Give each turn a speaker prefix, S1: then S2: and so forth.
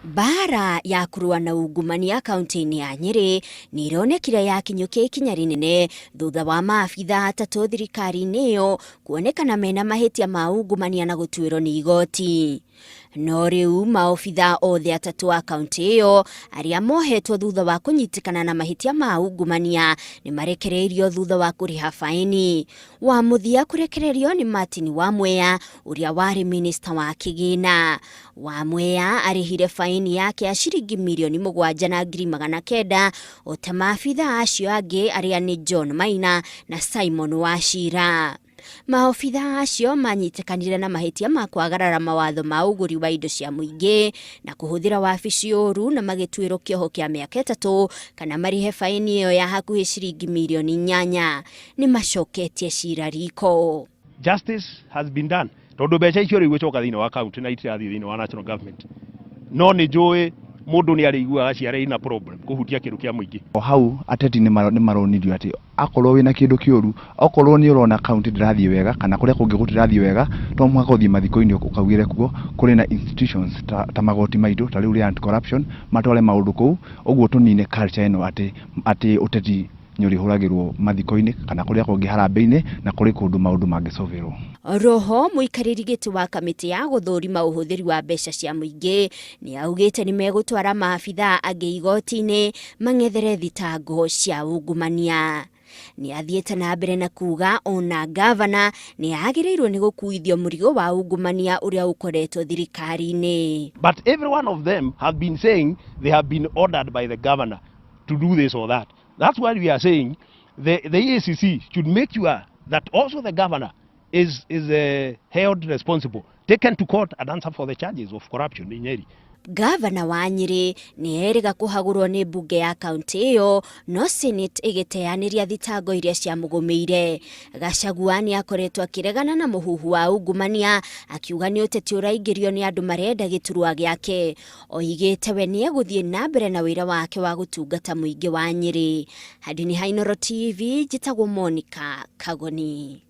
S1: Bara ya kurua na ungumania kaunti-inĩ ya Nyeri nĩ ironekire yakinyũkia ikinya rinene thutha wa maabitha atatũ thirikari-inĩ ĩyo kuonekana mena mahĩtia ma ungumania na gũtuĩrwo nĩ igoti. No rĩu maobitha othe atatũ a kaunti ĩyo arĩa mohetwo thutha wa kũnyitĩkana na mahĩtia ma ungumania nĩ marekereirio thutha wa kũrĩha faini. Wa mũthia kũrekererio nĩ Martin Wamweya ũrĩa warĩ minista wa kĩgĩna. Wamweya arĩhire faini yake ya ciringi mirioni 7,900 o ta maabitha acio angĩ arĩa nĩ John Maina na Simon Wachira. Maobitha acio manyitĩkanire na mahĩtia ma kwagarara mawatho ma ũgũri wa indo cia mũingĩ na kũhũthĩra wabici ũru, na magĩtuĩrwo kĩoho kĩa mĩaka 3 kana marihe faini ĩyo ya hakuhĩ ciringi mirioni 8. Nĩ macoketie cira riko.
S2: Justice has been done. Tondu mbeca icio rĩu gũcoka thĩinĩ wa county na itirathiĩ thĩinĩ wa national government. No nĩ njũĩ mũndũ nĩ arĩiguaga ciarĩ na problem kũhutia kĩndũ kĩa mũingĩ.
S3: O hau ateti nĩ maronirio atĩ akorwo wĩna kĩndũ kĩũru, okorwo nĩ ũrona county ndĩrathiĩ wega kana kũrĩa kũngĩ gũtirathiĩ wega, to mũhaka ũthiĩ mathiko-inĩ ũkaugĩre kuo. Kũrĩ na institutions ta magoti maitũ ta rĩu anti corruption matware maũndũ kũu, ũguo tũnine culture ĩno atĩ ũteti nĩũrĩhũragĩrwo mathiko-inĩ kana kũrĩa kũngĩ harambĩ-inĩ na kũrĩ kũndũ maũndũ mangĩcoverwo.
S1: Roho mũikarĩri gĩtĩ wa kamĩtĩ ya gũthũrima ũhũthĩri wa mbeca cia mũingĩ nĩ augĩte nĩ megũtwara maabitha angĩ igoti-inĩ mang'ethere thitango cia ungumania. Nĩ athiĩte na mbere na kuga ona gavana nĩ agĩrĩirwo nĩ gũkuithio mũrigo wa ungumania ũrĩa ũkoretwo thirikari-inĩ.
S2: But every one of them have been saying they have been ordered by the governor to do this or that. That's why we are saying the EACC should make sure that also the governor is held responsible, taken to court and answer for the charges of corruption in Nyeri.
S1: Gavana wa Nyeri nĩ erĩga kũhagũrwo nĩ mbunge ya kaunti ĩyo, no Senate ĩgĩteanĩria thitango iria ciamũgũmĩire. Gachagua nĩ akoretwo akĩregana na mũhuhu wa ungumania, akiuga nĩ ũteti ũraingĩrio nĩ andũ marenda gĩturwa gĩake. Oigĩte we nĩ egũthiĩ na mbere na wĩra wake wa gũtungata mũingĩ wa Nyeri. Hadi ni Hainoro TV, njĩtagwo Monica Kagoni.